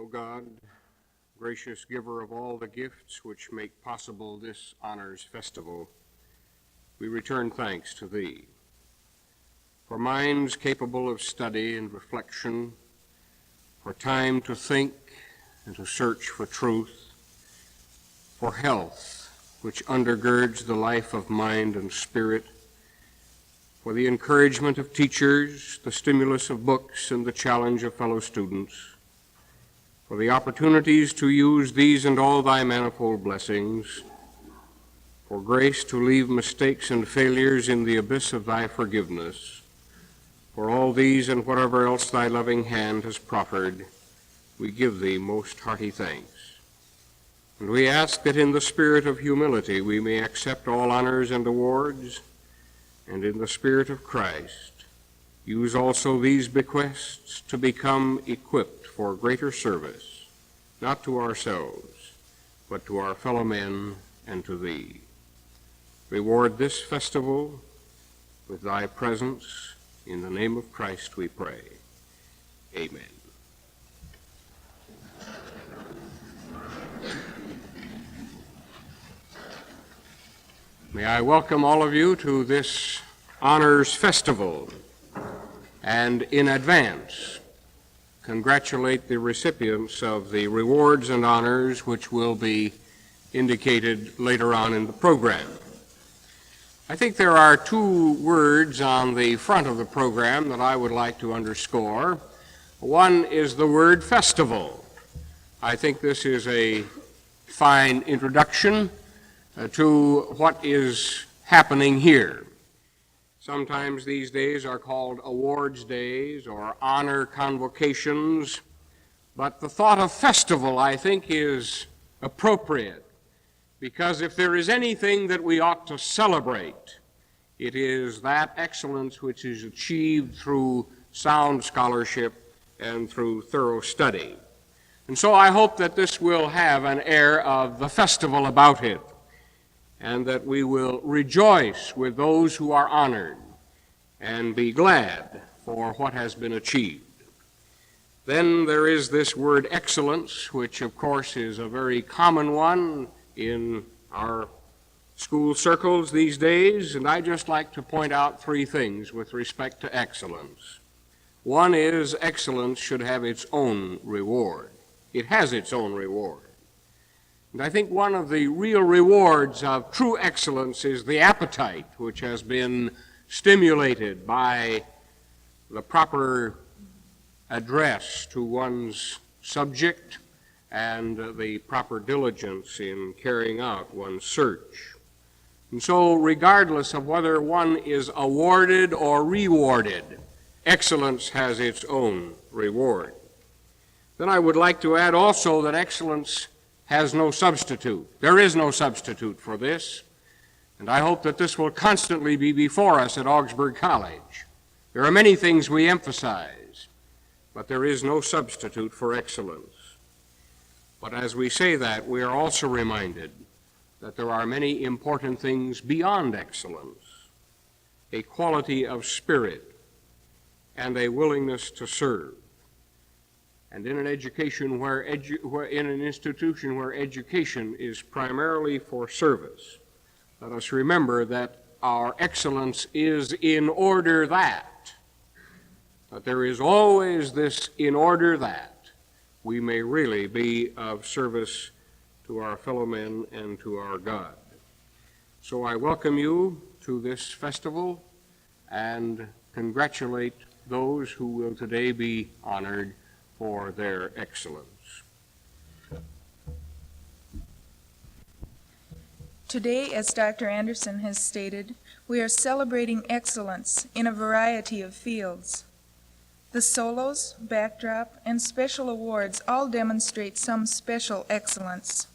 O God, gracious giver of all the gifts which make possible this honors festival, we return thanks to Thee. For minds capable of study and reflection, for time to think and to search for truth, for health which undergirds the life of mind and spirit, for the encouragement of teachers, the stimulus of books, and the challenge of fellow students, for the opportunities to use these and all Thy manifold blessings, for grace to leave mistakes and failures in the abyss of Thy forgiveness. For all these and whatever else Thy loving hand has proffered, we give Thee most hearty thanks. And we ask that in the spirit of humility we may accept all honors and awards, and in the spirit of Christ use also these bequests to become equipped for greater service, not to ourselves, but to our fellow men and to Thee. Reward this festival with Thy presence. In the name of Christ we pray. Amen. May I welcome all of you to this honors festival, and in advance congratulate the recipients of the rewards and honors which will be indicated later on in the program. I think there are two words on the front of the program that I would like to underscore. One is the word festival. I think this is a fine introduction to what is happening here. Sometimes these days are called awards days or honor convocations, but the thought of festival, I think, is appropriate, because if there is anything that we ought to celebrate, it is that excellence which is achieved through sound scholarship and through thorough study. And so I hope that this will have an air of the festival about it, and that we will rejoice with those who are honored and be glad for what has been achieved. Then there is this word excellence, which of course is a very common one in our school circles these days, and I'd just like to point out three things with respect to excellence. One is excellence should have its own reward. It has its own reward. And I think one of the real rewards of true excellence is the appetite which has been stimulated by the proper address to one's subject and the proper diligence in carrying out one's search. And so regardless of whether one is awarded or rewarded, excellence has its own reward. Then I would like to add also that excellence has no substitute. There is no substitute for this, and I hope that this will constantly be before us at Augsburg College. There are many things we emphasize, but there is no substitute for excellence. But as we say that, we are also reminded that there are many important things beyond excellence: a quality of spirit and a willingness to serve. And in an education in an institution where education is primarily for service, let us remember that our excellence is in order that there is always this in order that we may really be of service to our fellow men and to our God. So I welcome you to this festival and congratulate those who will today be honored for their excellence. Today, as Dr. Anderson has stated, we are celebrating excellence in a variety of fields. The solos, backdrop, and special awards all demonstrate some special excellence.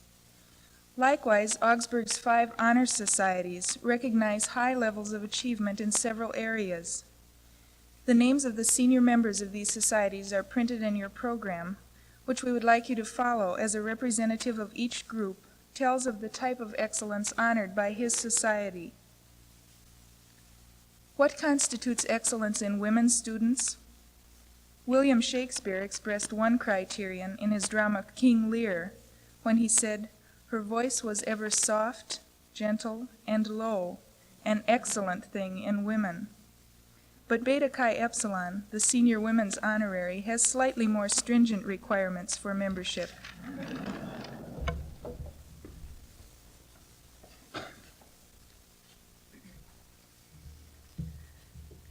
Likewise, Augsburg's 5 honor societies recognize high levels of achievement in several areas. The names of the senior members of these societies are printed in your program, which we would like you to follow as a representative of each group tells of the type of excellence honored by his society. What constitutes excellence in women students? William Shakespeare expressed one criterion in his drama King Lear when he said, "Her voice was ever soft, gentle, and low, an excellent thing in women." But Beta Chi Epsilon, the senior women's honorary, has slightly more stringent requirements for membership.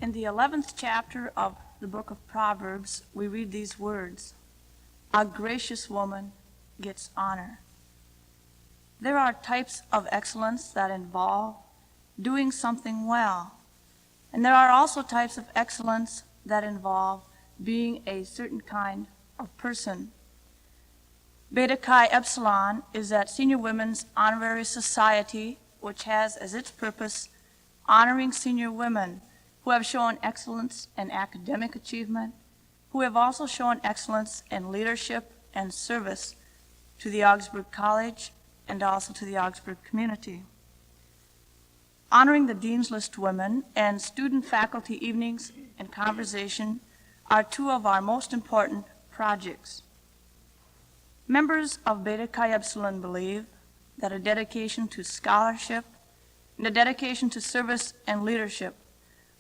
In the 11th chapter of the book of Proverbs, we read these words, "A gracious woman gets honor." There are types of excellence that involve doing something well, and there are also types of excellence that involve being a certain kind of person. Beta Chi Epsilon is that senior women's honorary society, which has as its purpose honoring senior women who have shown excellence in academic achievement, who have also shown excellence in leadership and service to the Augsburg College and also to the Augsburg community. Honoring the Dean's List women and student-faculty evenings and conversation are two of our most important projects. Members of Beta Chi Epsilon believe that a dedication to scholarship and a dedication to service and leadership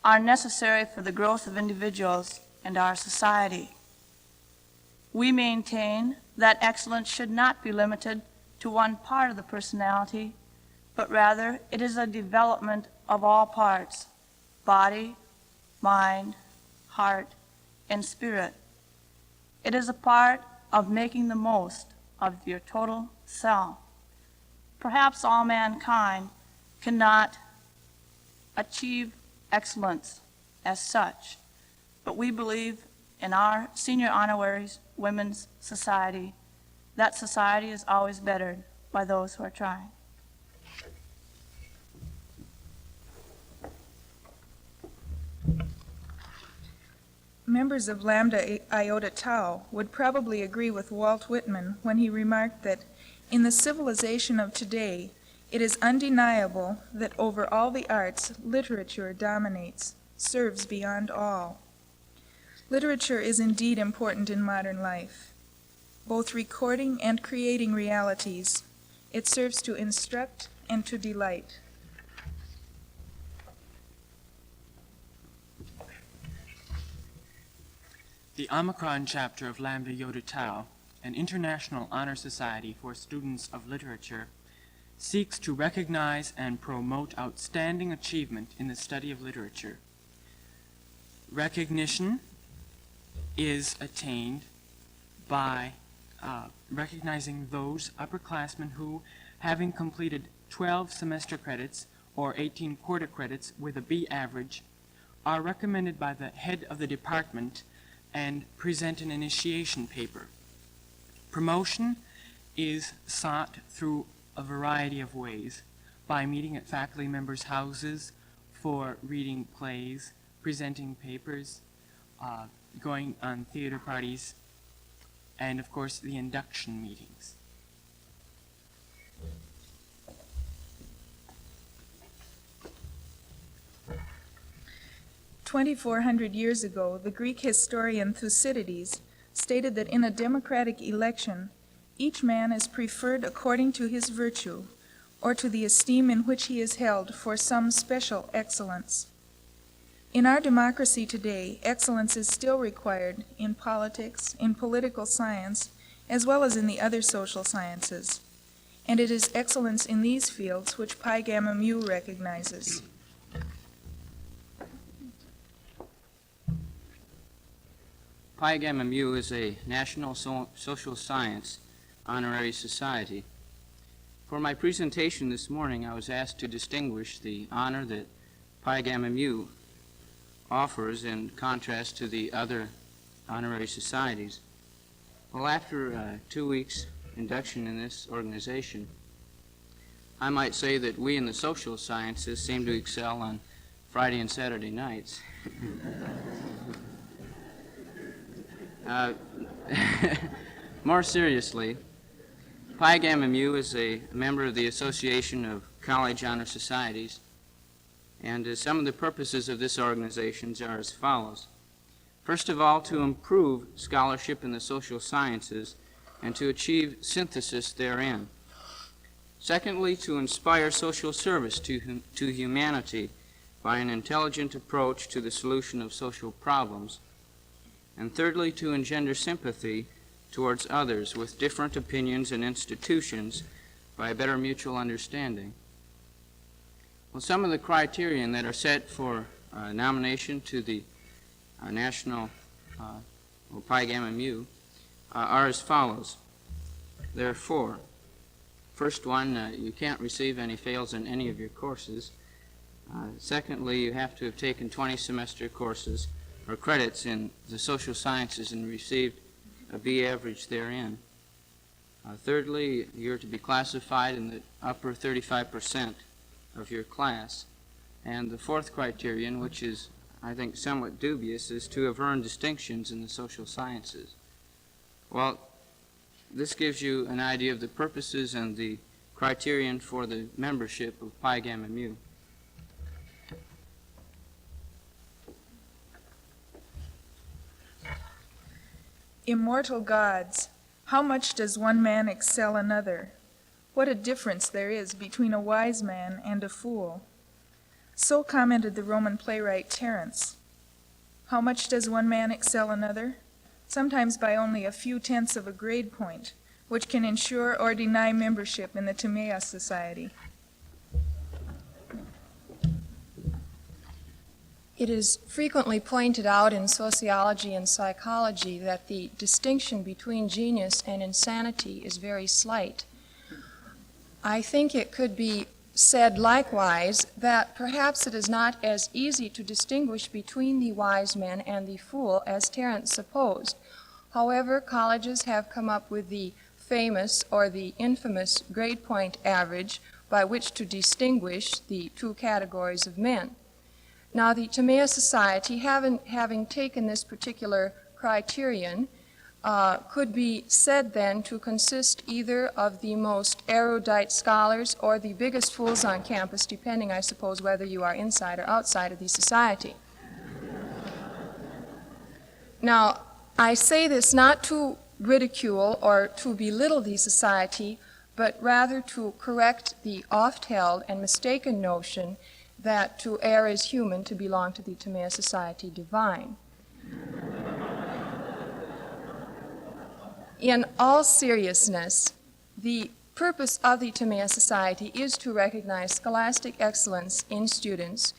are necessary for the growth of individuals and our society. We maintain that excellence should not be limited to one part of the personality, but rather it is a development of all parts, body, mind, heart, and spirit. It is a part of making the most of your total self. Perhaps all mankind cannot achieve excellence as such, but we believe in our senior honoraries women's society. That society is always bettered by those who are trying. Members of Lambda Iota Tau would probably agree with Walt Whitman when he remarked that in the civilization of today, it is undeniable that over all the arts, literature dominates, serves beyond all. Literature is indeed important in modern life. Both recording and creating realities, it serves to instruct and to delight. The Omicron chapter of Lambda Iota Tau, an international honor society for students of literature, seeks to recognize and promote outstanding achievement in the study of literature. Recognition is attained by recognizing those upperclassmen who, having completed 12 semester credits or 18 quarter credits with a B average, are recommended by the head of the department and present an initiation paper. Promotion is sought through a variety of ways, by meeting at faculty members' houses for reading plays, presenting papers, going on theater parties, and of course the induction meetings. "2,400 years ago, the Greek historian Thucydides stated that in a democratic election, each man is preferred according to his virtue, or to the esteem in which he is held for some special excellence. In our democracy today, excellence is still required in politics, in political science, as well as in the other social sciences, and it is excellence in these fields which Pi Gamma Mu recognizes. Pi Gamma Mu is a national social science honorary society. For my presentation this morning, I was asked to distinguish the honor that Pi Gamma Mu offers in contrast to the other honorary societies. Well, after 2 weeks induction in this organization, I might say that we in the social sciences seem to excel on Friday and Saturday nights. More seriously, Pi Gamma Mu is a member of the Association of College Honor Societies, and some of the purposes of this organization are as follows. First of all, to improve scholarship in the social sciences and to achieve synthesis therein. Secondly, to inspire social service to humanity by an intelligent approach to the solution of social problems. And thirdly, to engender sympathy towards others with different opinions and institutions by a better mutual understanding. Well, some of the criterion that are set for nomination to the National Pi Gamma Mu are as follows. There are four. First one, you can't receive any fails in any of your courses. Secondly, you have to have taken 20 semester courses or credits in the social sciences and received a B average therein. Thirdly, you're to be classified in the upper 35% of your class. And the fourth criterion, which is, I think, somewhat dubious, is to have earned distinctions in the social sciences. Well, this gives you an idea of the purposes and the criterion for the membership of Pi Gamma Mu. Immortal gods, how much does one man excel another? What a difference there is between a wise man and a fool. So commented the Roman playwright Terence. How much does one man excel another? Sometimes by only a few tenths of a grade point, which can ensure or deny membership in the Timaeus Society. It is frequently pointed out in sociology and psychology that the distinction between genius and insanity is very slight. I think it could be said likewise that perhaps it is not as easy to distinguish between the wise man and the fool as Terence supposed. However, colleges have come up with the famous or the infamous grade point average by which to distinguish the two categories of men. Now, the Timaeus Society, having taken this particular criterion, could be said then to consist either of the most erudite scholars or the biggest fools on campus, depending, I suppose, whether you are inside or outside of the society. Now, I say this not to ridicule or to belittle the society, but rather to correct the oft-held and mistaken notion that to err is human, to belong to the Timaeus Society divine. In all seriousness, the purpose of the Timaeus Society is to recognize scholastic excellence in students.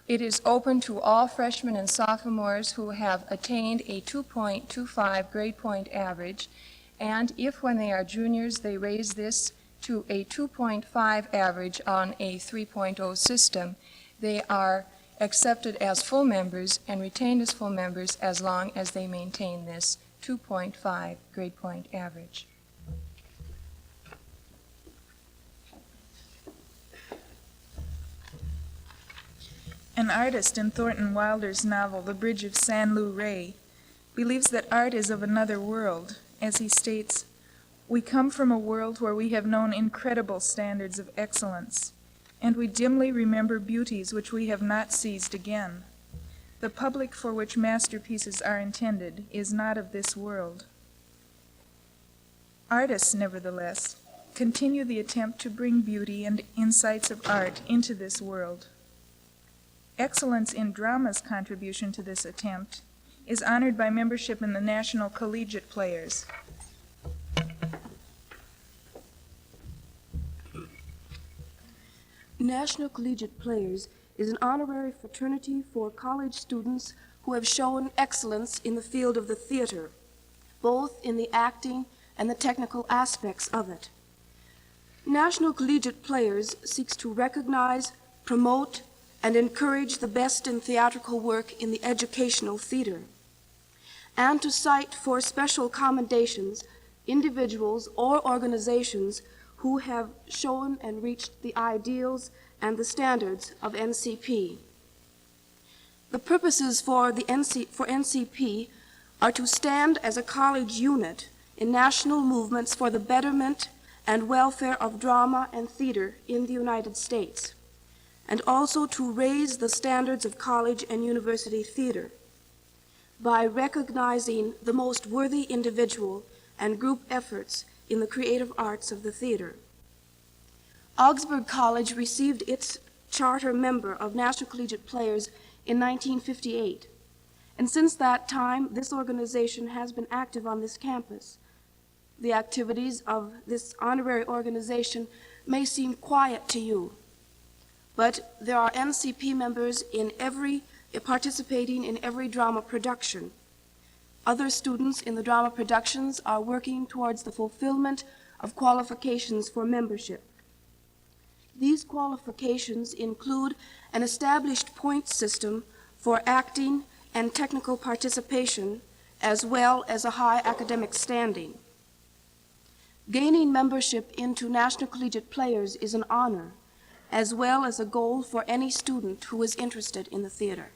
It is open to all freshmen and sophomores who have attained a 2.25 grade point average, and if when they are juniors they raise this to a 2.5 average on a 3.0 system, they are accepted as full members and retained as full members as long as they maintain this 2.5 grade point average. An artist in Thornton Wilder's novel, The Bridge of San Lu Rey, believes that art is of another world. As he states, "We come from a world where we have known incredible standards of excellence, and we dimly remember beauties which we have not seized again. The public for which masterpieces are intended is not of this world." Artists, nevertheless, continue the attempt to bring beauty and insights of art into this world. Excellence in drama's contribution to this attempt is honored by membership in the National Collegiate Players. National Collegiate Players is an honorary fraternity for college students who have shown excellence in the field of the theater, both in the acting and the technical aspects of it. National Collegiate Players seeks to recognize, promote, and encourage the best in theatrical work in the educational theater, and to cite for special commendations individuals or organizations who have shown and reached the ideals and the standards of NCP. The purposes for NCP are to stand as a college unit in national movements for the betterment and welfare of drama and theater in the United States, and also to raise the standards of college and university theater. by recognizing the most worthy individual and group efforts in the creative arts of the theater. Augsburg College received its charter member of National Collegiate Players in 1958, and since that time, this organization has been active on this campus. The activities of this honorary organization may seem quiet to you, but there are NCP members participating in every drama production. Other students in the drama productions are working towards the fulfillment of qualifications for membership. These qualifications include an established point system for acting and technical participation, as well as a high academic standing. Gaining membership into National Collegiate Players is an honor, as well as a goal for any student who is interested in the theater.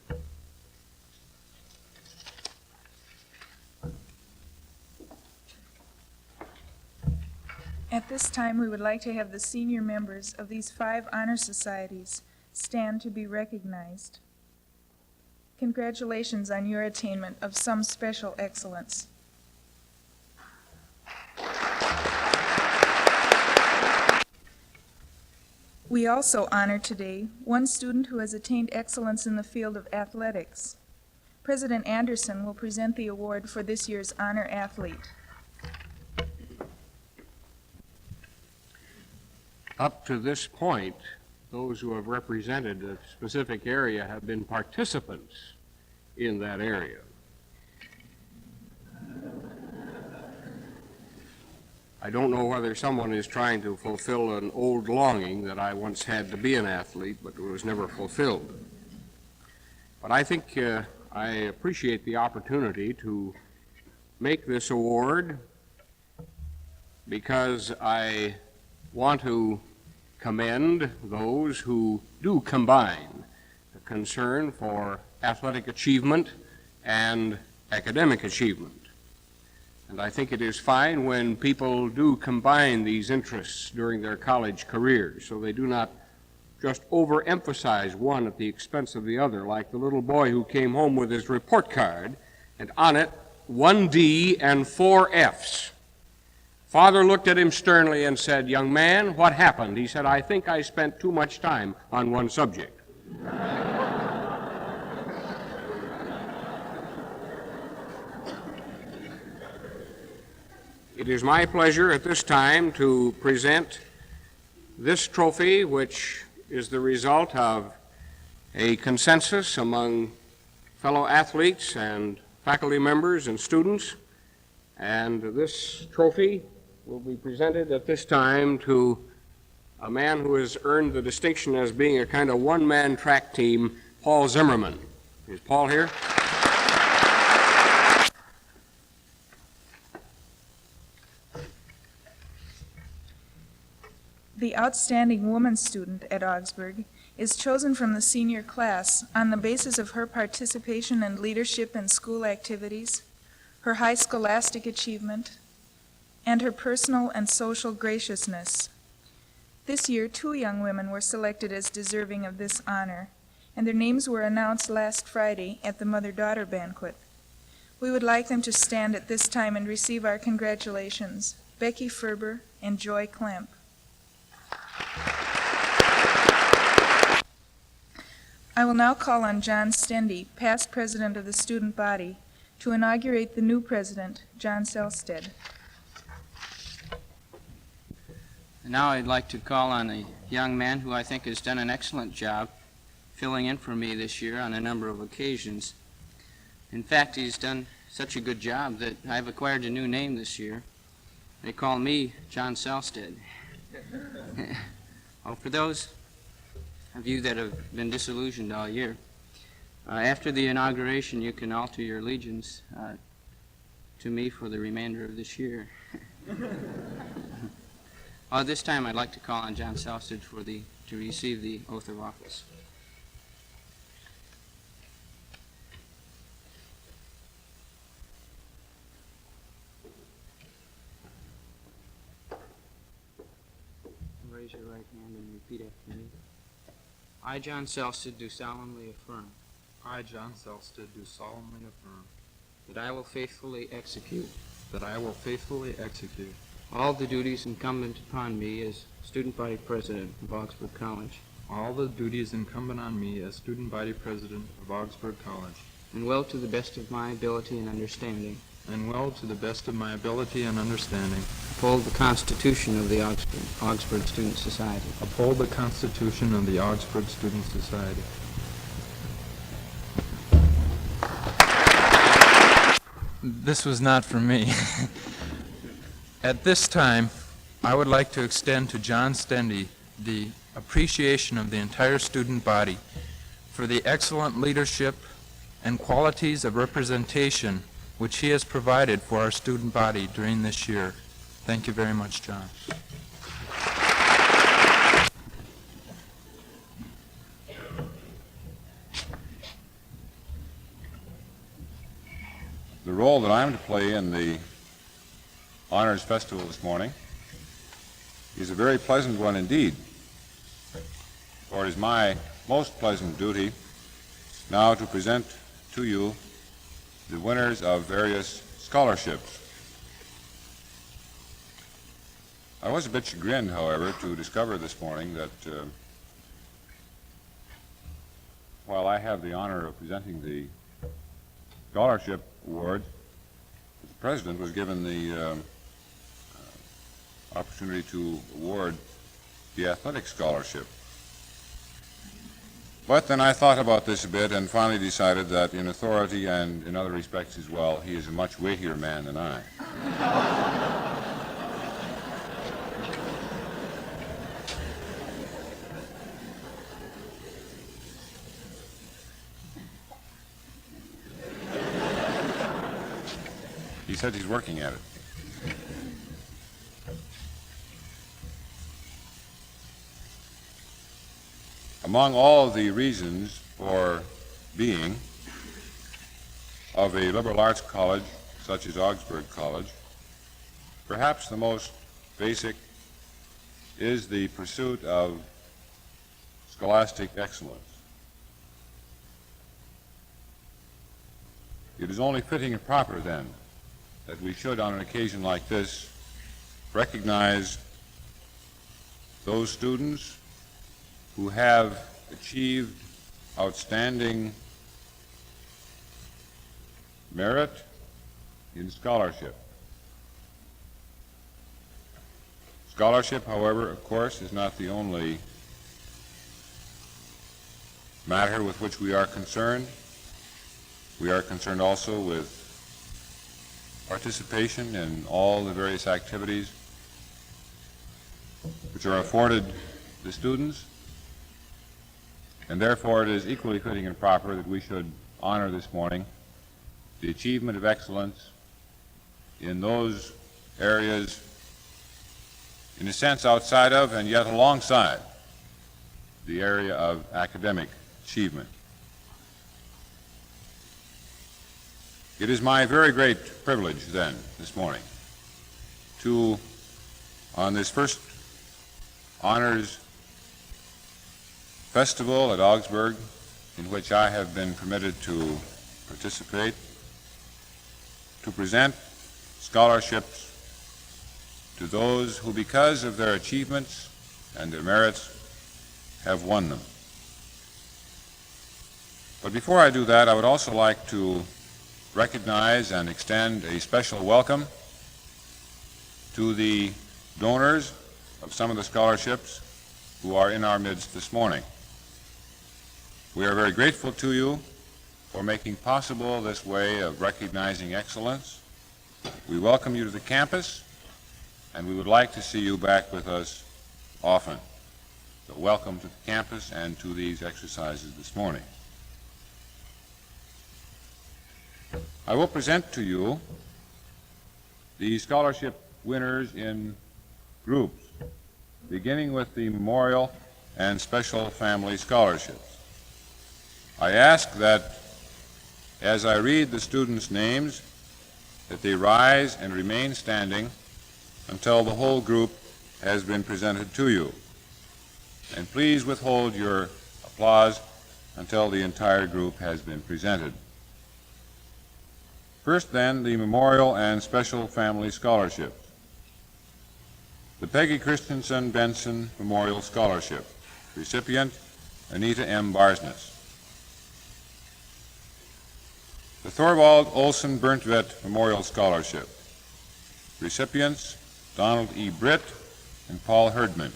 At this time, we would like to have the senior members of these 5 honor societies stand to be recognized. Congratulations on your attainment of some special excellence. We also honor today one student who has attained excellence in the field of athletics. President Anderson will present the award for this year's honor athlete. Up to this point, those who have represented a specific area have been participants in that area. I don't know whether someone is trying to fulfill an old longing that I once had to be an athlete, but it was never fulfilled. But I think I appreciate the opportunity to make this award because I want to commend those who do combine a concern for athletic achievement and academic achievement. And I think it is fine when people do combine these interests during their college careers, so they do not just overemphasize one at the expense of the other, like the little boy who came home with his report card, and on it, 1 D and 4 Fs. Father looked at him sternly and said, "Young man, what happened?" He said, "I think I spent too much time on one subject." It is my pleasure at this time to present this trophy, which is the result of a consensus among fellow athletes and faculty members and students. And this trophy will be presented at this time to a man who has earned the distinction as being a kind of one-man track team, Paul Zimmerman. Is Paul here? The outstanding woman student at Augsburg is chosen from the senior class on the basis of her participation and leadership in school activities, her high scholastic achievement, and her personal and social graciousness. This year, 2 young women were selected as deserving of this honor, and their names were announced last Friday at the mother-daughter banquet. We would like them to stand at this time and receive our congratulations, Becky Ferber and Joy Klemp. I will now call on John Stendy, past president of the student body, to inaugurate the new president, John Selstead. Now I'd like to call on a young man who I think has done an excellent job filling in for me this year on a number of occasions. In fact, he's done such a good job that I've acquired a new name this year. They call me John Selstead. Oh, for those of you that have been disillusioned all year, after the inauguration, you can alter your allegiance to me for the remainder of this year. Well, this time I'd like to call on John Selstead to receive the oath of office. Raise your right hand and repeat after me. I, John Selstead, do solemnly affirm I, John Selstead, do solemnly affirm that I will faithfully execute all the duties incumbent upon me as student body president of Augsburg College, and will to the best of my ability and understanding uphold the Constitution of the Augsburg Student Society. This was not for me. At this time, I would like to extend to John Stendy the appreciation of the entire student body for the excellent leadership and qualities of representation which he has provided for our student body during this year. Thank you very much, John. The role that I'm to play in the Honors Festival this morning is a very pleasant one indeed, for it is my most pleasant duty now to present to you the winners of various scholarships. I was a bit chagrined, however, to discover this morning that while I have the honor of presenting the scholarship award, the President was given the opportunity to award the athletic scholarship. But then I thought about this a bit and finally decided that in authority and in other respects as well, he is a much weightier man than I. He said he's working at it. Among all the reasons for being of a liberal arts college such as Augsburg College, perhaps the most basic is the pursuit of scholastic excellence. It is only fitting and proper, then, that we should, on an occasion like this, recognize those students who have achieved outstanding merit in scholarship. Scholarship, however, of course, is not the only matter with which we are concerned. We are concerned also with participation in all the various activities which are afforded the students, and therefore it is equally fitting and proper that we should honor this morning the achievement of excellence in those areas, in a sense outside of and yet alongside the area of academic achievement. It is my very great privilege then this morning to, on this first honors festival at Augsburg, in which I have been permitted to participate, to present scholarships to those who, because of their achievements and their merits, have won them. But before I do that, I would also like to recognize and extend a special welcome to the donors of some of the scholarships who are in our midst this morning. We are very grateful to you for making possible this way of recognizing excellence. We welcome you to the campus, and we would like to see you back with us often. So welcome to the campus and to these exercises this morning. I will present to you the scholarship winners in groups, beginning with the Memorial and Special Family Scholarships. I ask that, as I read the students' names, that they rise and remain standing until the whole group has been presented to you. And please withhold your applause until the entire group has been presented. First, then, the Memorial and Special Family Scholarships. The Peggy Christensen Benson Memorial Scholarship. Recipient, Anita M. Barsness. The Thorvald Olsen Berntvedt Memorial Scholarship. Recipients, Donald E. Britt and Paul Herdman.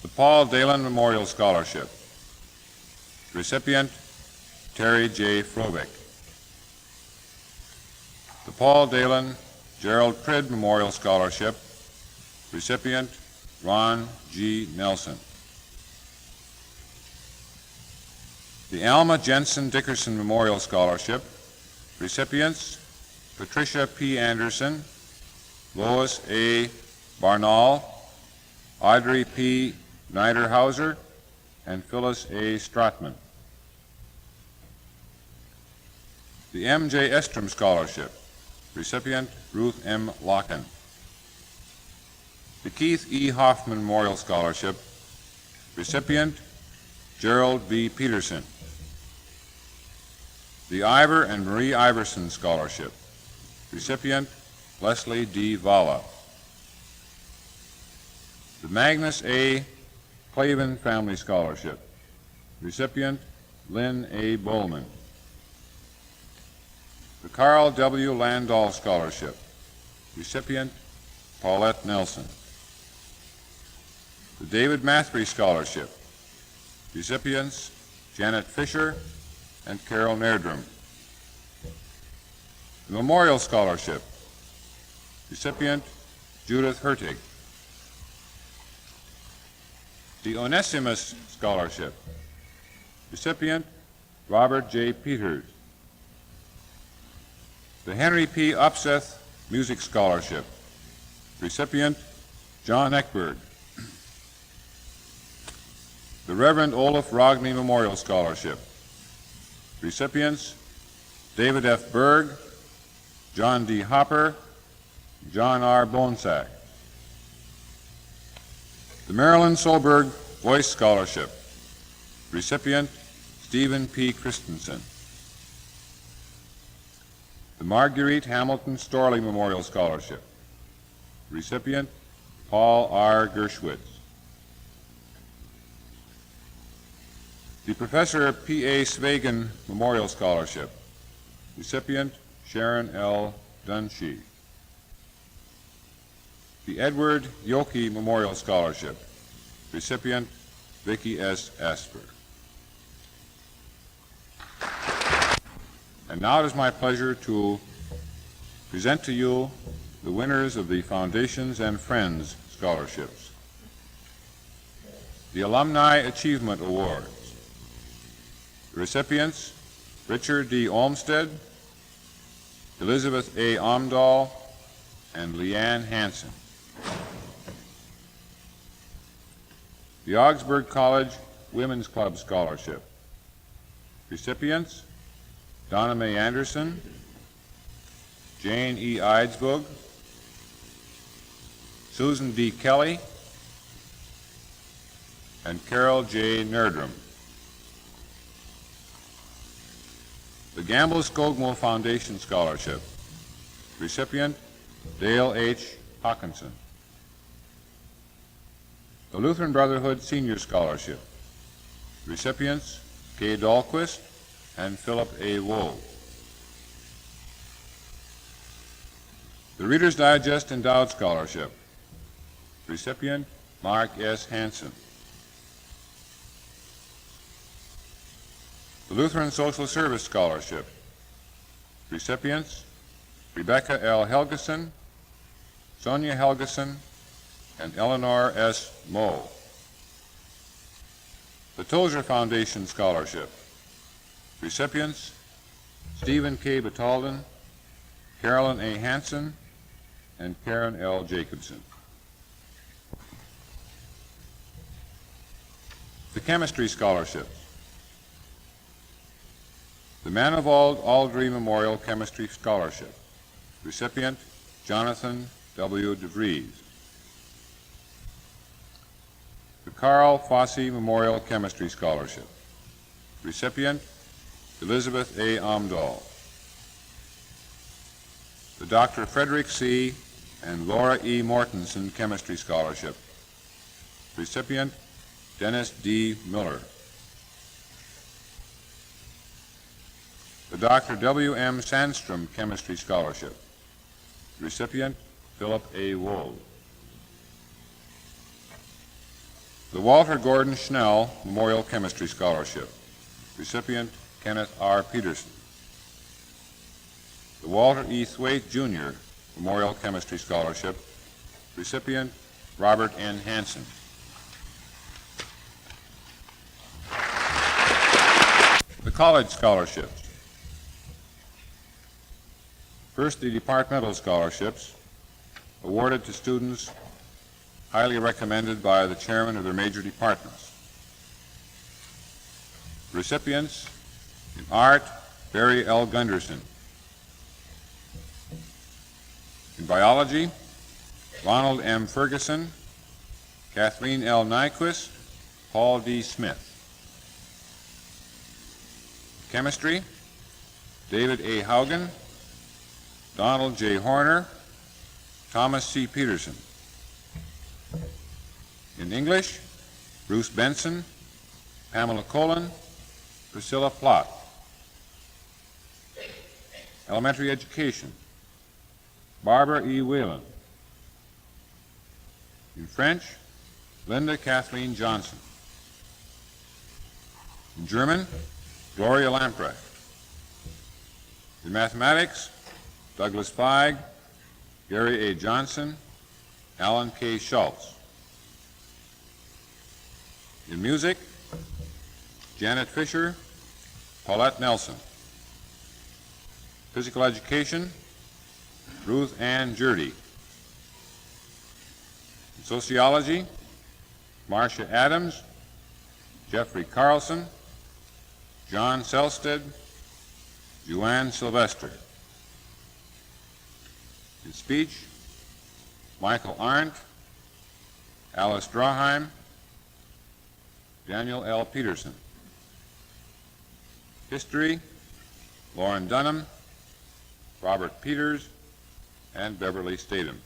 The Paul Dalen Memorial Scholarship. Recipient, Terry J. Frobeck. The Paul Dalen Gerald Pridd Memorial Scholarship. Recipient, Ron G. Nelson. The Alma Jensen Dickerson Memorial Scholarship. Recipients, Patricia P. Anderson, Lois A. Barnall, Audrey P. Niederhauser, and Phyllis A. Stratman. The M. J. Estrom Scholarship. Recipient, Ruth M. Locken. The Keith E. Hoffman Memorial Scholarship. Recipient, Gerald B. Peterson. The Ivor and Marie Iverson Scholarship. Recipient, Leslie D. Valla. The Magnus A. Clavin Family Scholarship. Recipient, Lynn A. Bowman. The Carl W. Landau Scholarship. Recipient, Paulette Nelson. The David Mathry Scholarship. Recipients, Janet Fisher and Carol Nerdrum. The Memorial Scholarship. Recipient, Judith Hertig. The Onesimus Scholarship. Recipient, Robert J. Peters. The Henry P. Upseth Music Scholarship. Recipient, John Eckberg. The Reverend Olaf Rogney Memorial Scholarship. Recipients, David F. Berg, John D. Hopper, John R. Bonesack. The Marilyn Solberg Voice Scholarship. Recipient, Stephen P. Christensen. The Marguerite Hamilton Storley Memorial Scholarship. Recipient, Paul R. Gershwitz. The Professor P. A. Svagan Memorial Scholarship. Recipient, Sharon L. Dunshee. The Edward Yoki Memorial Scholarship. Recipient, Vicki S. Asper. And now it is my pleasure to present to you the winners of the Foundations and Friends Scholarships. The Alumni Achievement Awards. The recipients, Richard D. Olmsted, Elizabeth A. Omdahl, and Leanne Hansen. The Augsburg College Women's Club Scholarship. Recipients, Donna Mae Anderson, Jane E. Eidsbug, Susan D. Kelly, and Carol J. Nerdrum. The Gamble Skogmo Foundation Scholarship. Recipient, Dale H. Hawkinson. The Lutheran Brotherhood Senior Scholarship. Recipients, Kay Dahlquist and Philip A. Wool. The Reader's Digest Endowed Scholarship. Recipient, Mark S. Hansen. The Lutheran Social Service Scholarship. Recipients, Rebecca L. Helgeson, Sonia Helgeson, and Eleanor S. Moe. The Tozer Foundation Scholarship. Recipients, Stephen K. Batalden, Carolyn A. Hansen, and Karen L. Jacobson. The Chemistry Scholarships. The Manivald Aldry Memorial Chemistry Scholarship. Recipient, Jonathan W. DeVries. The Carl Fossey Memorial Chemistry Scholarship. Recipient, Elizabeth A. Omdahl. The Dr. Frederick C. and Laura E. Mortensen Chemistry Scholarship. Recipient, Dennis D. Miller. The Dr. W. M. Sandstrom Chemistry Scholarship. Recipient, Philip A. Wold. The Walter Gordon Schnell Memorial Chemistry Scholarship. Recipient, Kenneth R. Peterson. The Walter E. Thwaite, Jr. Memorial Chemistry Scholarship. Recipient, Robert N. Hansen. The College Scholarships. First, the departmental scholarships awarded to students highly recommended by the chairman of their major departments. Recipients in art, Barry L. Gunderson. In biology, Ronald M. Ferguson, Kathleen L. Nyquist, Paul D. Smith. Chemistry, David A. Haugen, Donald J. Horner, Thomas C. Peterson. In English, Bruce Benson, Pamela Colon, Priscilla Plott. Elementary education, Barbara E. Whalen. In French, Linda Kathleen Johnson. In German, Gloria Lamprecht. In mathematics, Douglas Feig, Gary A. Johnson, Alan K. Schultz. In music, Janet Fisher, Paulette Nelson. Physical education, Ruth Ann Jurdy. In sociology, Marcia Adams, Jeffrey Carlson, John Selstead, Joanne Sylvester. In speech, Michael Arndt, Alice Straheim, Daniel L. Peterson. History, Lauren Dunham, Robert Peters, and Beverly Statham.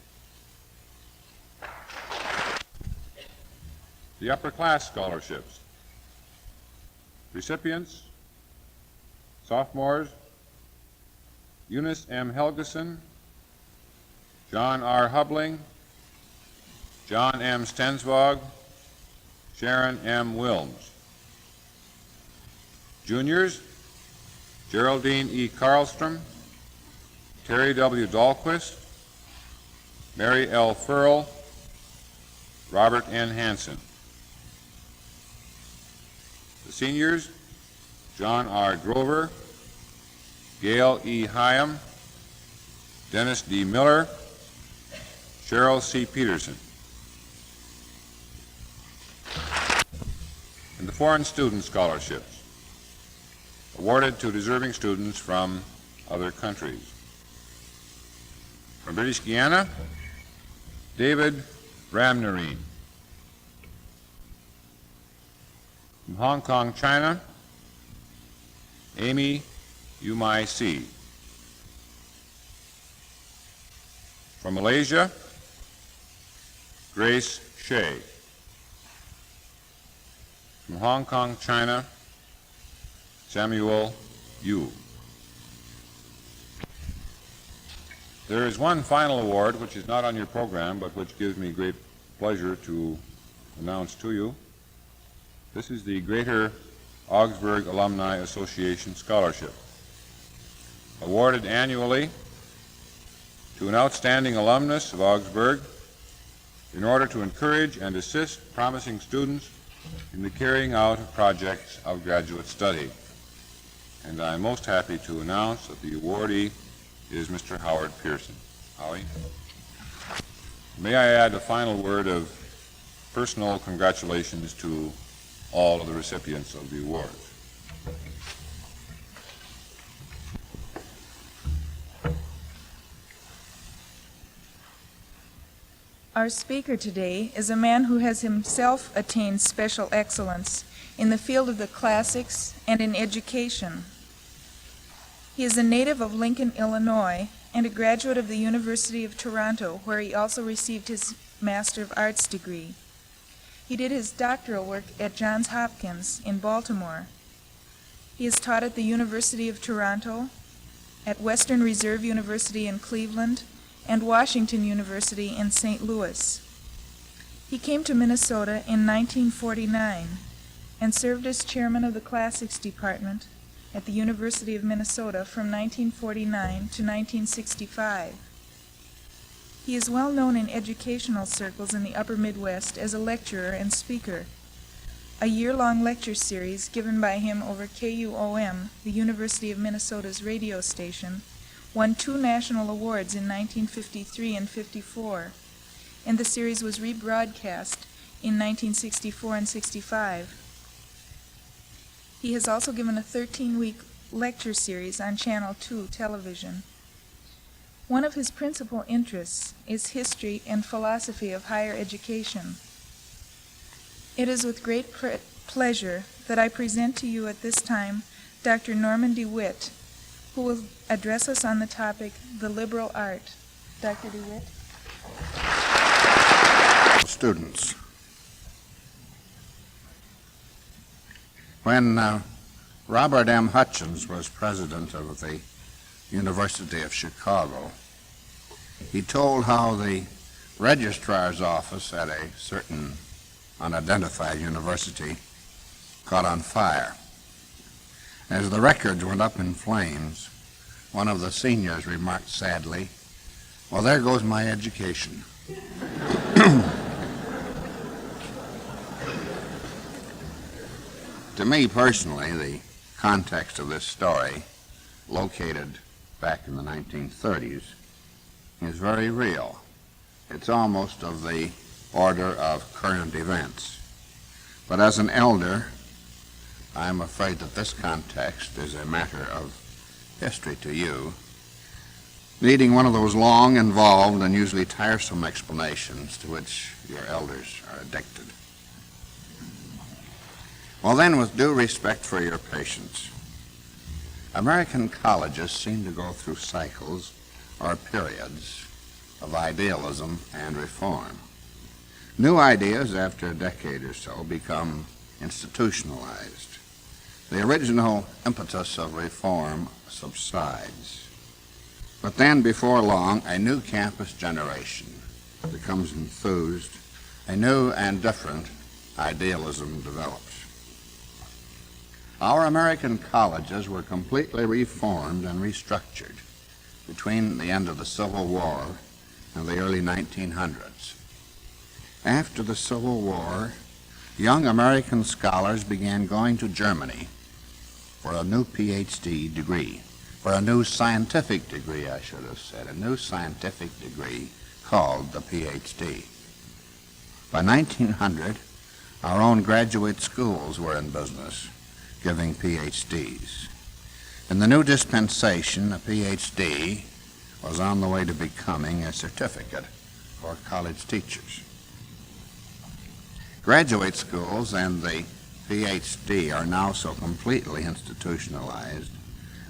The upper class scholarships. Recipients, sophomores, Eunice M. Helgeson, John R. Hubling, John M. Stensvog, Sharon M. Wilms. Juniors, Geraldine E. Karlstrom, Terry W. Dahlquist, Mary L. Furl, Robert N. Hansen. The seniors, John R. Grover, Gail E. Hyam, Dennis D. Miller, Cheryl C. Peterson. And the foreign student scholarships, awarded to deserving students from other countries. From British Guiana, David Ramnarine. From Hong Kong, China, Amy Umai C. From Malaysia, Grace Shea. From Hong Kong, China, Samuel Yu. There is one final award which is not on your program, but which gives me great pleasure to announce to you. This is the Greater Augsburg Alumni Association Scholarship, awarded annually to an outstanding alumnus of Augsburg in order to encourage and assist promising students in the carrying out of projects of graduate study. And I'm most happy to announce that the awardee is Mr. Howard Pearson. Howie. May I add a final word of personal congratulations to all of the recipients of the awards. Our speaker today is a man who has himself attained special excellence in the field of the classics and in education. He is a native of Lincoln, Illinois, and a graduate of the University of Toronto, where he also received his Master of Arts degree. He did his doctoral work at Johns Hopkins in Baltimore. He has taught at the University of Toronto, at Western Reserve University in Cleveland, and Washington University in St. Louis. He came to Minnesota in 1949 and served as chairman of the Classics Department at the University of Minnesota from 1949 to 1965. He is well known in educational circles in the Upper Midwest as a lecturer and speaker. A year-long lecture series given by him over KUOM, the University of Minnesota's radio station, won 2 national awards in 1953 and 54, and the series was rebroadcast in 1964 and 65. He has also given a 13-week lecture series on Channel 2 television. One of his principal interests is history and philosophy of higher education. It is with great pleasure that I present to you at this time Dr. Norman DeWitt, who will address us on the topic, the liberal art. Dr. DeWitt. Students. When Robert M. Hutchins was president of the University of Chicago, he told how the registrar's office at a certain unidentified university caught on fire. As the records went up in flames, one of the seniors remarked sadly, "Well, there goes my education." To me personally, the context of this story, located back in the 1930s, is very real. It's almost of the order of current events. But as an elder, I'm afraid that this context is a matter of history to you, needing one of those long, involved, and usually tiresome explanations to which your elders are addicted. Well then, with due respect for your patience, American colleges seem to go through cycles or periods of idealism and reform. New ideas, after a decade or so, become institutionalized. The original impetus of reform subsides. But then, before long, a new campus generation becomes enthused, a new and different idealism develops. Our American colleges were completely reformed and restructured between the end of the Civil War and the early 1900s. After the Civil War, young American scholars began going to Germany for a new PhD degree, for a new scientific degree, I should have said, a new scientific degree called the PhD. By 1900, our own graduate schools were in business, giving PhDs. In the new dispensation, a PhD was on the way to becoming a certificate for college teachers. Graduate schools and the PhD are now so completely institutionalized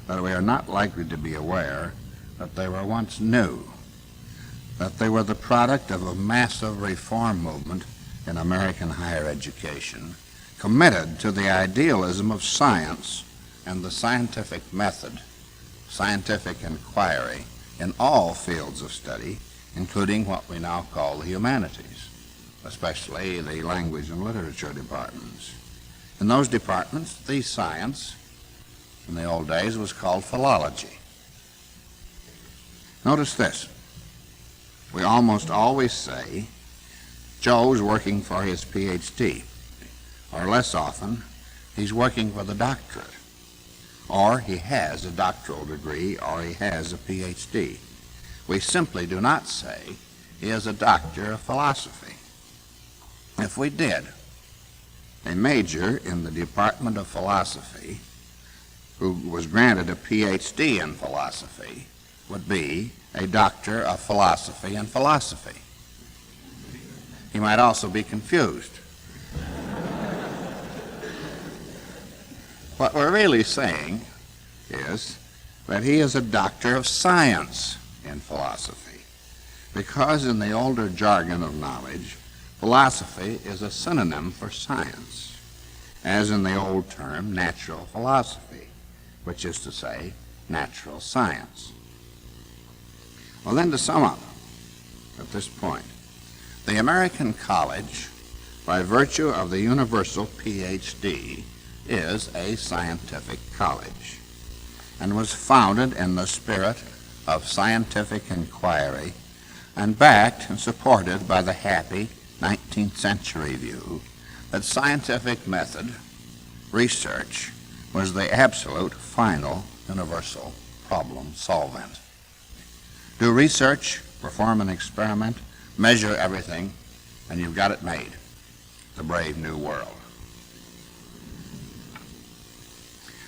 that we are not likely to be aware that they were once new, that they were the product of a massive reform movement in American higher education, committed to the idealism of science and the scientific method, scientific inquiry in all fields of study, including what we now call the humanities, especially the language and literature departments. In those departments, the science, in the old days, was called philology. Notice this. We almost always say, Joe's working for his PhD, or less often, he's working for the doctorate, or he has a doctoral degree, or he has a PhD. We simply do not say he is a doctor of philosophy. If we did, a major in the Department of Philosophy who was granted a PhD in philosophy would be a doctor of philosophy in philosophy. He might also be confused. What we're really saying is that he is a doctor of science in philosophy, because in the older jargon of knowledge, philosophy is a synonym for science, as in the old term natural philosophy, which is to say, natural science. Well, then, to sum up at this point, the American college, by virtue of the universal PhD, is a scientific college and was founded in the spirit of scientific inquiry and backed and supported by the happy 19th century view that scientific method, research, was the absolute final universal problem solvent. Do research, perform an experiment, measure everything, and you've got it made. The brave new world.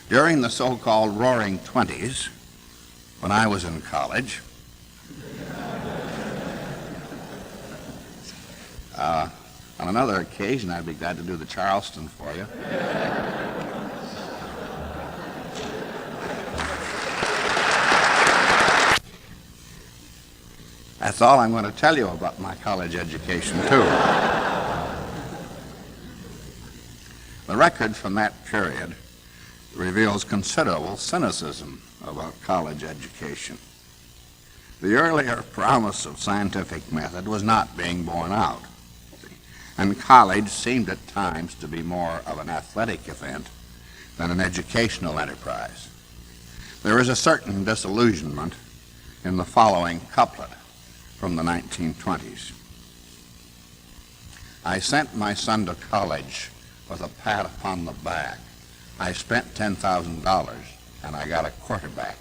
During the so-called Roaring Twenties, when I was in college, on another occasion I'd be glad to do the Charleston for you. That's all I'm going to tell you about my college education, too. The record from that period reveals considerable cynicism about college education. The earlier promise of scientific method was not being borne out, and college seemed at times to be more of an athletic event than an educational enterprise. There is a certain disillusionment in the following couplet from the 1920s. I sent my son to college with a pat upon the back. I spent $10,000 and I got a quarterback.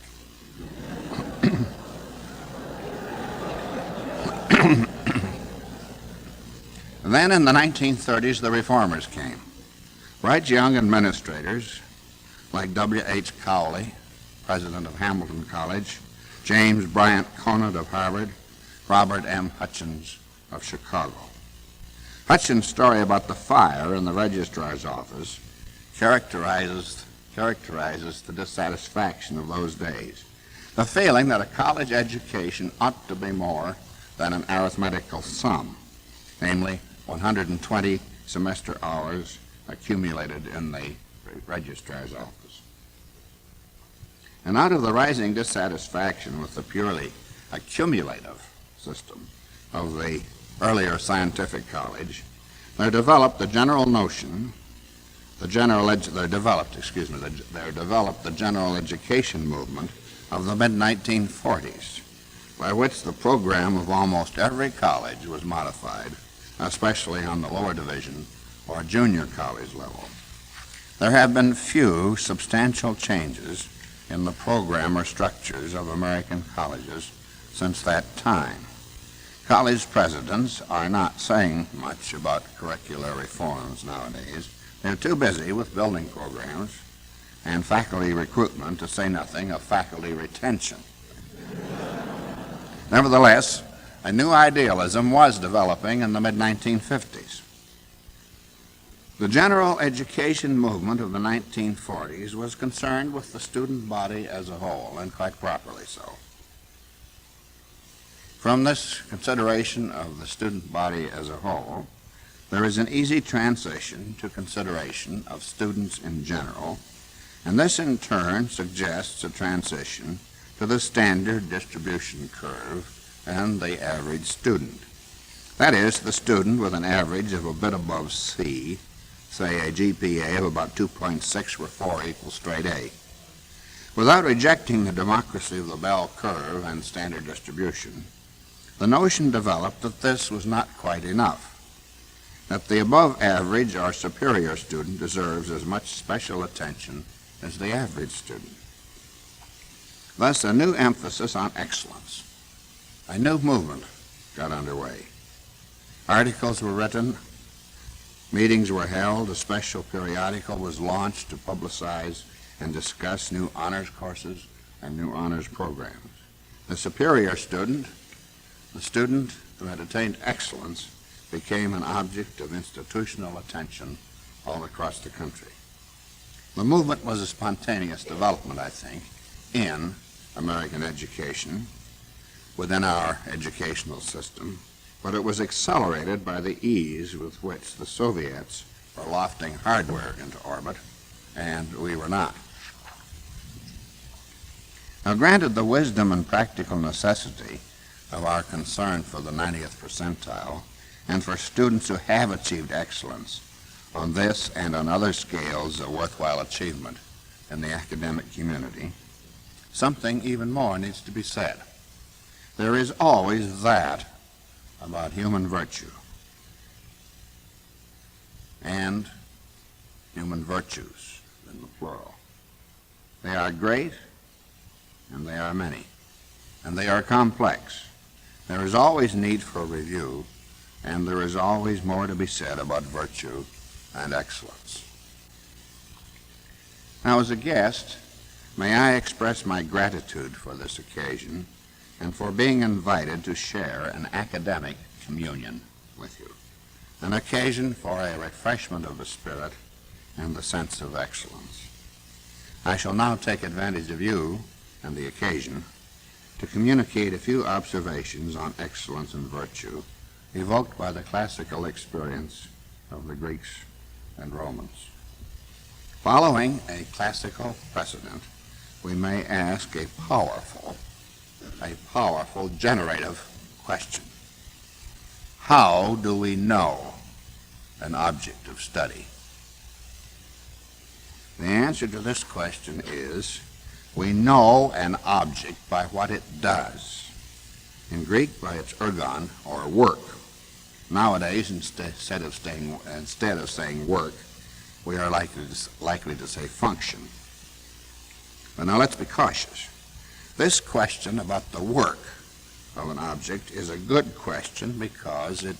Then in the 1930s, the reformers came. Bright young administrators like W.H. Cowley, president of Hamilton College, James Bryant Conant of Harvard, Robert M. Hutchins of Chicago. Hutchins' story about the fire in the registrar's office characterizes the dissatisfaction of those days. The feeling that a college education ought to be more than an arithmetical sum, namely 120 semester hours accumulated in the registrar's office. And out of the rising dissatisfaction with the purely accumulative system of the earlier scientific college, there developed the general education movement of the mid-1940s, by which the program of almost every college was modified, especially on the lower division or junior college level. There have been few substantial changes in the program or structures of American colleges since that time. College presidents are not saying much about curricular reforms nowadays. They're too busy with building programs and faculty recruitment, to say nothing of faculty retention. Nevertheless, a new idealism was developing in the mid-1950s. The general education movement of the 1940s was concerned with the student body as a whole, and quite properly so. From this consideration of the student body as a whole, there is an easy transition to consideration of students in general, and this in turn suggests a transition to the standard distribution curve and the average student. That is, the student with an average of a bit above C, say a GPA of about 2.6 where 4 equals straight A. Without rejecting the democracy of the bell curve and standard distribution, the notion developed that this was not quite enough, that the above average or superior student deserves as much special attention as the average student. Thus, a new emphasis on excellence, a new movement got underway. Articles were written, meetings were held, a special periodical was launched to publicize and discuss new honors courses and new honors programs. The superior student, the student who had attained excellence, became an object of institutional attention all across the country. The movement was a spontaneous development, I think, in American education within our educational system, but it was accelerated by the ease with which the Soviets were lofting hardware into orbit, and we were not. Now, granted the wisdom and practical necessity of our concern for the 90th percentile and for students who have achieved excellence on this and on other scales of worthwhile achievement in the academic community, something even more needs to be said. There is always that about human virtue and human virtues in the plural. They are great and they are many, and they are complex. There is always need for review, and there is always more to be said about virtue and excellence. Now, as a guest, may I express my gratitude for this occasion and for being invited to share an academic communion with you, an occasion for a refreshment of the spirit and the sense of excellence. I shall now take advantage of you and the occasion to communicate a few observations on excellence and virtue evoked by the classical experience of the Greeks and Romans. Following a classical precedent, we may ask a powerful generative question. How do we know an object of study? The answer to this question is, we know an object by what it does. In Greek, by its ergon, or work. Nowadays, instead of saying work, we are likely to say function. But now let's be cautious. This question about the work of an object is a good question because it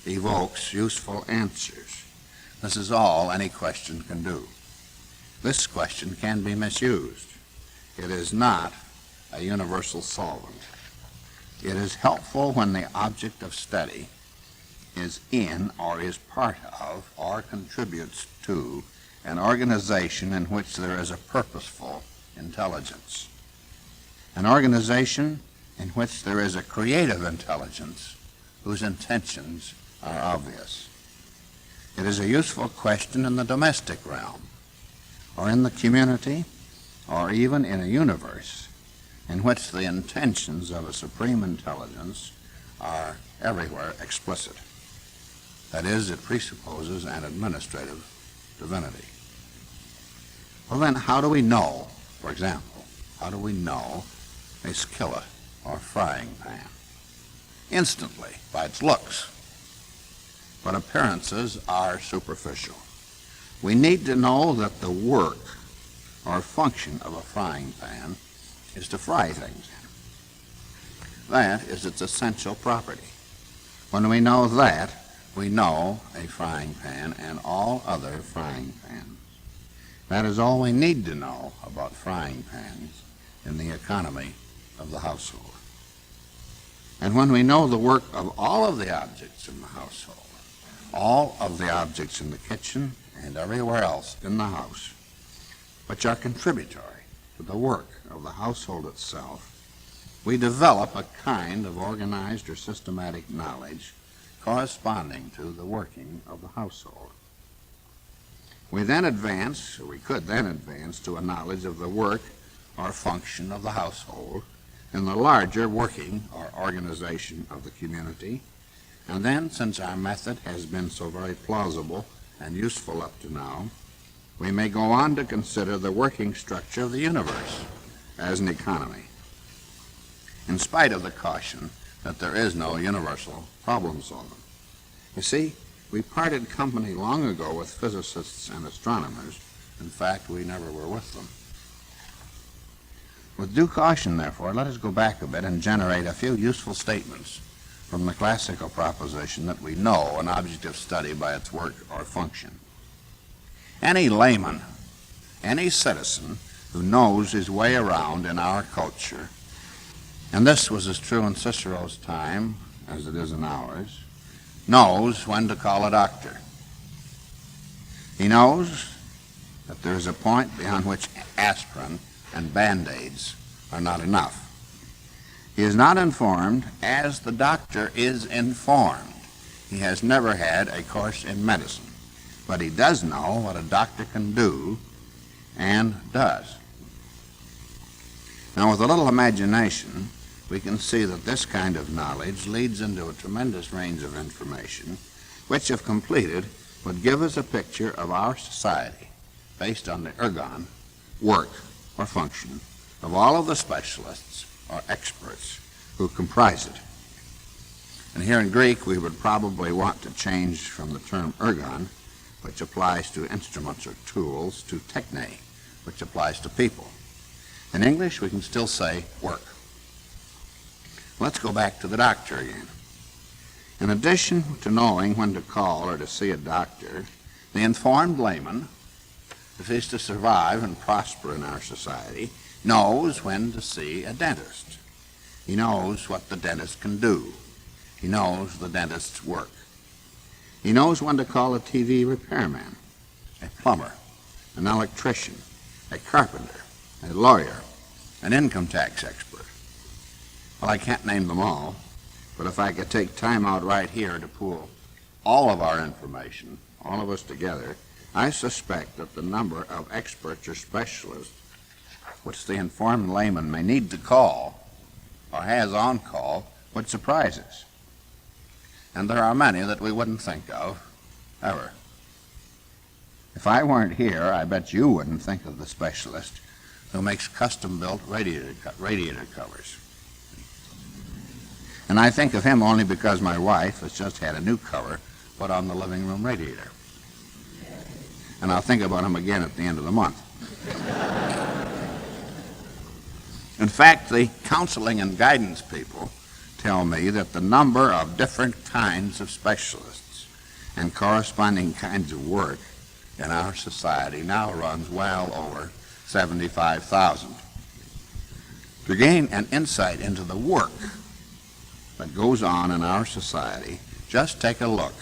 evokes useful answers. This is all any question can do. This question can be misused. It is not a universal solvent. It is helpful when the object of study is in or is part of or contributes to an organization in which there is a purposeful intelligence. An organization in which there is a creative intelligence whose intentions are obvious. It is a useful question in the domestic realm, or in the community, or even in a universe in which the intentions of a supreme intelligence are everywhere explicit. That is, it presupposes an administrative divinity. Well then, how do we know, for example, how do we know a skillet or frying pan? Instantly, by its looks. But appearances are superficial. We need to know that the work or function of a frying pan is to fry things. That is its essential property. When we know that, we know a frying pan and all other frying pans. That is all we need to know about frying pans in the economy of the household. And when we know the work of all of the objects in the household, all of the objects in the kitchen and everywhere else in the house, which are contributory to the work of the household itself, we develop a kind of organized or systematic knowledge corresponding to the working of the household. We could then advance to a knowledge of the work or function of the household in the larger working or organization of the community. And then, since our method has been so very plausible and useful up to now, we may go on to consider the working structure of the universe as an economy, in spite of the caution that there is no universal problem solving. You see, we parted company long ago with physicists and astronomers. In fact, we never were with them. With due caution, therefore, let us go back a bit and generate a few useful statements from the classical proposition that we know an object of study by its work or function. Any layman, any citizen who knows his way around in our culture, and this was as true in Cicero's time as it is in ours, knows when to call a doctor. He knows that there is a point beyond which aspirin and Band-Aids are not enough. He is not informed as the doctor is informed. He has never had a course in medicine, but he does know what a doctor can do and does. Now, with a little imagination, we can see that this kind of knowledge leads into a tremendous range of information, which, if completed, would give us a picture of our society based on the ergon, work, or function of all of the specialists or experts who comprise it. And here in Greek, we would probably want to change from the term ergon, which applies to instruments or tools, to techne, which applies to people. In English, we can still say work. Let's go back to the doctor again. In addition to knowing when to call or to see a doctor, the informed layman, if he's to survive and prosper in our society, knows when to see a dentist. He knows what the dentist can do. He knows the dentist's work. He knows when to call a TV repairman, a plumber, an electrician, a carpenter, a lawyer, an income tax expert. Well, I can't name them all, but if I could take time out right here to pool all of our information, all of us together, I suspect that the number of experts or specialists which the informed layman may need to call or has on call would surprise us. And there are many that we wouldn't think of, ever. If I weren't here, I bet you wouldn't think of the specialist who makes custom-built radiator covers. And I think of him only because my wife has just had a new cover put on the living room radiator. And I'll think about him again at the end of the month. In fact, the counseling and guidance people tell me that the number of different kinds of specialists and corresponding kinds of work in our society now runs well over 75,000. To gain an insight into the work that goes on in our society, just take a look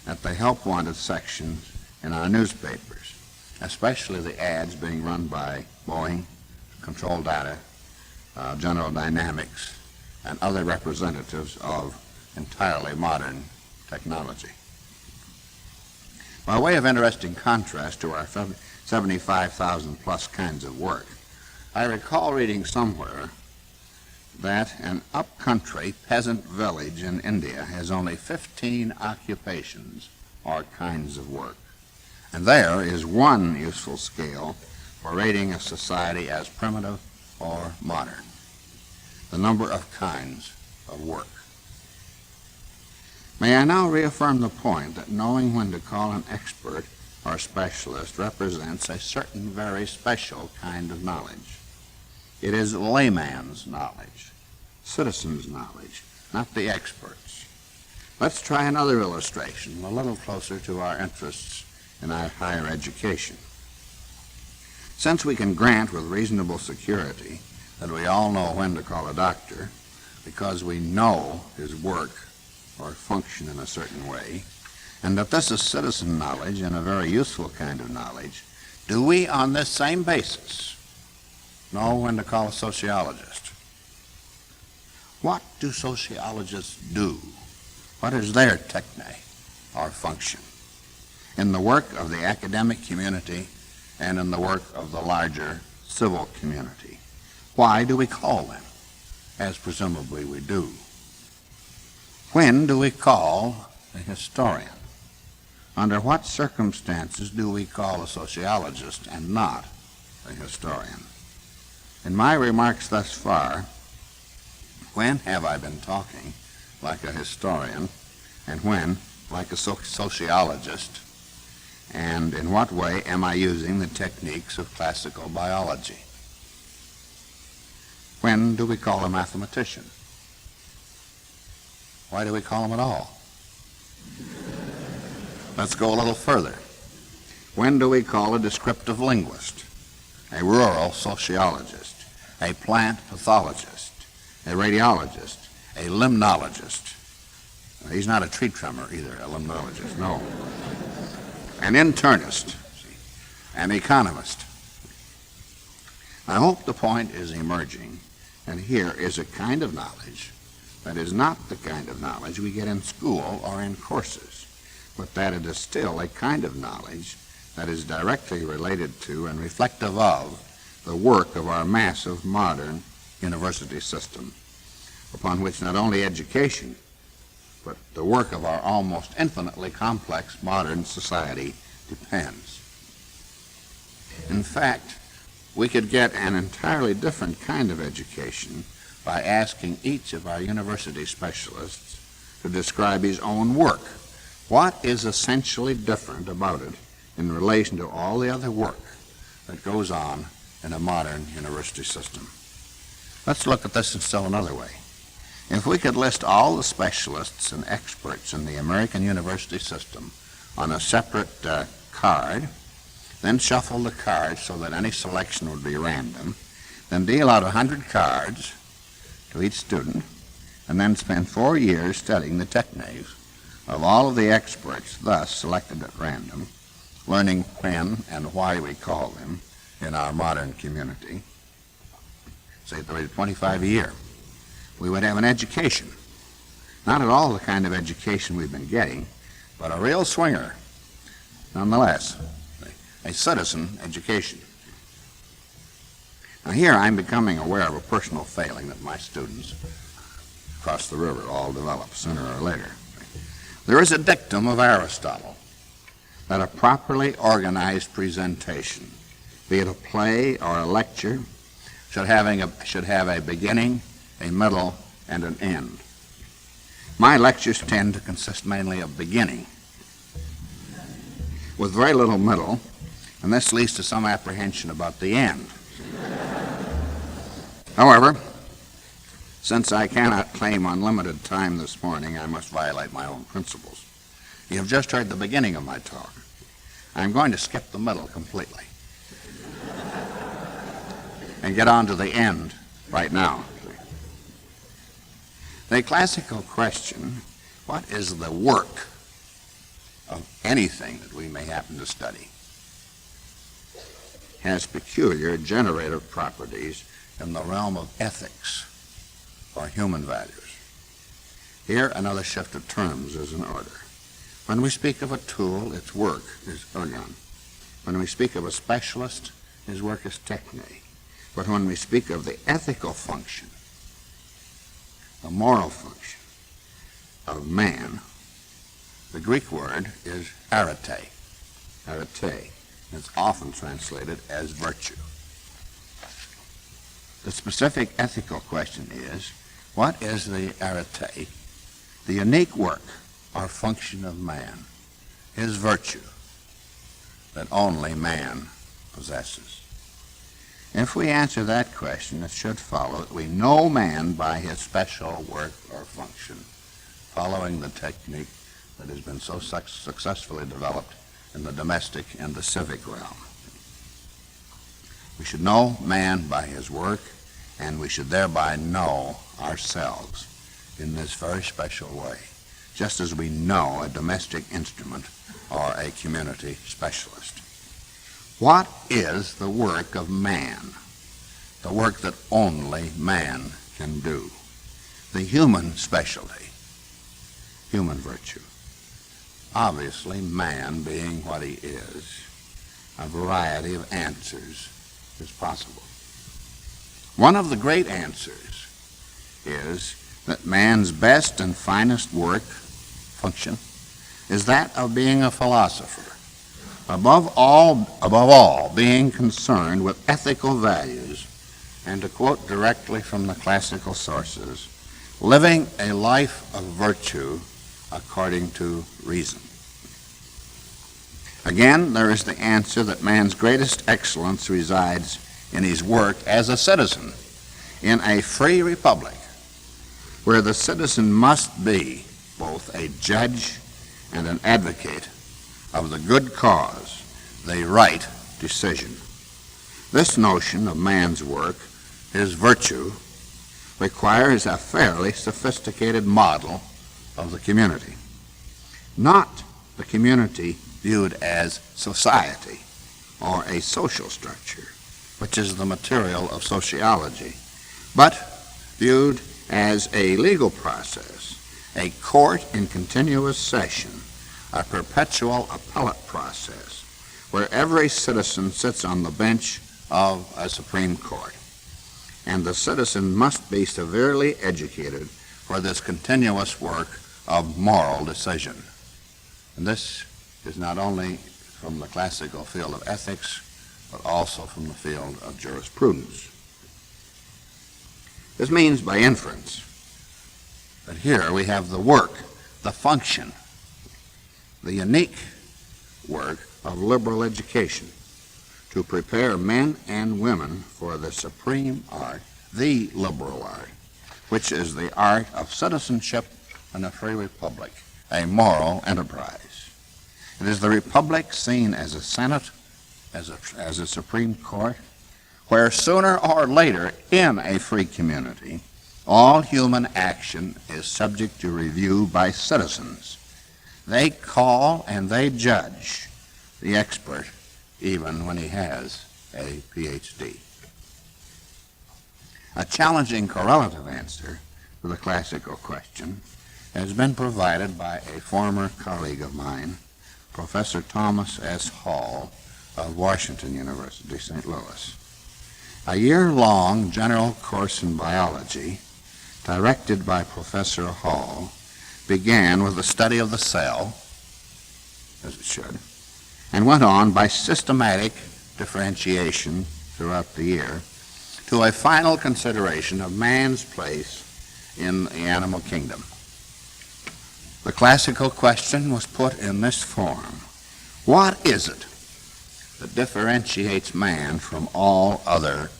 at the help wanted sections in our newspapers, especially the ads being run by Boeing, Control Data, General Dynamics, and other representatives of entirely modern technology. By way of interesting contrast to our 75,000 plus kinds of work, I recall reading somewhere that an up-country peasant village in India has only 15 occupations or kinds of work. And there is one useful scale for rating a society as primitive or modern: the number of kinds of work. May I now reaffirm the point that knowing when to call an expert or specialist represents a certain very special kind of knowledge. It is layman's knowledge, citizen's knowledge, not the expert's. Let's try another illustration, a little closer to our interests in our higher education. Since we can grant with reasonable security that we all know when to call a doctor because we know his work or function in a certain way, and that this is citizen knowledge and a very useful kind of knowledge, do we, on this same basis, know when to call a sociologist? What do sociologists do? What is their techne or function in the work of the academic community and in the work of the larger civil community? Why do we call them, as presumably we do? When do we call a historian? Under what circumstances do we call a sociologist and not a historian? In my remarks thus far, when have I been talking like a historian and when like a sociologist? And in what way am I using the techniques of classical biology? When do we call a mathematician? Why do we call him at all? Let's go a little further. When do we call a descriptive linguist, a rural sociologist, a plant pathologist, a radiologist, a limnologist? He's not a tree trimmer either, a limnologist, no. An internist, an economist. I hope the point is emerging, and here is a kind of knowledge that is not the kind of knowledge we get in school or in courses, but that it is still a kind of knowledge that is directly related to and reflective of the work of our massive modern university system, upon which not only education, but the work of our almost infinitely complex modern society depends. In fact, we could get an entirely different kind of education by asking each of our university specialists to describe his own work. What is essentially different about it in relation to all the other work that goes on in a modern university system? Let's look at this in still another way. If we could list all the specialists and experts in the American university system on a separate card, then shuffle the cards so that any selection would be random, then deal out 100 cards to each student, and then spend 4 years studying the techniques of all of the experts thus selected at random, learning when and why we call them in our modern community, say at the rate of 25 a year, we would have an education. Not at all the kind of education we've been getting, but a real swinger, nonetheless, a citizen education. Now here I'm becoming aware of a personal failing that my students across the river all develop sooner or later. There is a dictum of Aristotle that a properly organized presentation, be it a play or a lecture, should have a beginning, a middle, and an end. My lectures tend to consist mainly of beginning, with very little middle, and this leads to some apprehension about the end. However, since I cannot claim unlimited time this morning, I must violate my own principles. You have just heard the beginning of my talk. I'm going to skip the middle completely and get on to the end right now. The classical question, what is the work of anything that we may happen to study, has peculiar generative properties in the realm of ethics or human values. Here, another shift of terms is in order. When we speak of a tool, its work is organ. When we speak of a specialist, his work is technique. But when we speak of the ethical function, the moral function of man, the Greek word is arete. Arete. It's often translated as virtue. The specific ethical question is, what is the arete, the unique work or function of man, his virtue, that only man possesses? If we answer that question, it should follow that we know man by his special work or function, following the technique that has been so successfully developed in the domestic and the civic realm. We should know man by his work, and we should thereby know ourselves in this very special way, just as we know a domestic instrument or a community specialist. What is the work of man? The work that only man can do. The human specialty, human virtue. Obviously, man being what he is, a variety of answers is possible. One of the great answers is that man's best and finest work, function, is that of being a philosopher. Above all, being concerned with ethical values, and to quote directly from the classical sources, living a life of virtue according to reason. Again, there is the answer that man's greatest excellence resides in his work as a citizen in a free republic, where the citizen must be both a judge and an advocate of the good cause, the right decision. This notion of man's work, his virtue, requires a fairly sophisticated model of the community. Not the community viewed as society or a social structure, which is the material of sociology, but viewed as a legal process, a court in continuous session, a perpetual appellate process, where every citizen sits on the bench of a Supreme Court. And the citizen must be severely educated for this continuous work of moral decision. And this is not only from the classical field of ethics, but also from the field of jurisprudence. This means by inference that here we have the work, the function, the unique work of liberal education to prepare men and women for the supreme art, the liberal art, which is the art of citizenship in a free republic, a moral enterprise. It is the republic seen as a Senate, as a Supreme Court, where sooner or later in a free community, all human action is subject to review by citizens. They call and they judge the expert even when he has a PhD. A challenging correlative answer to the classical question has been provided by a former colleague of mine, Professor Thomas S. Hall of Washington University, St. Louis. A year-long general course in biology, directed by Professor Hall, began with the study of the cell, as it should, and went on by systematic differentiation throughout the year to a final consideration of man's place in the animal kingdom. The classical question was put in this form: what is it that differentiates man from all other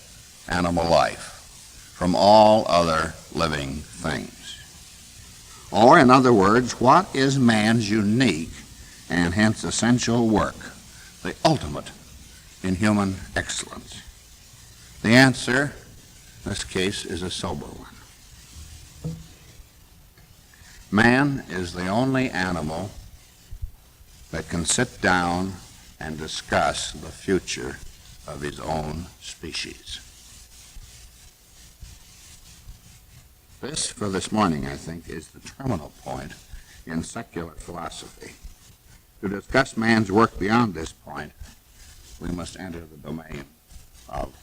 animal life, from all other living things? Or, in other words, what is man's unique and hence essential work, the ultimate in human excellence? The answer, in this case, is a sober one. Man is the only animal that can sit down and discuss the future of his own species. This, for this morning, I think, is the terminal point in secular philosophy. To discuss man's work beyond this point, we must enter the domain of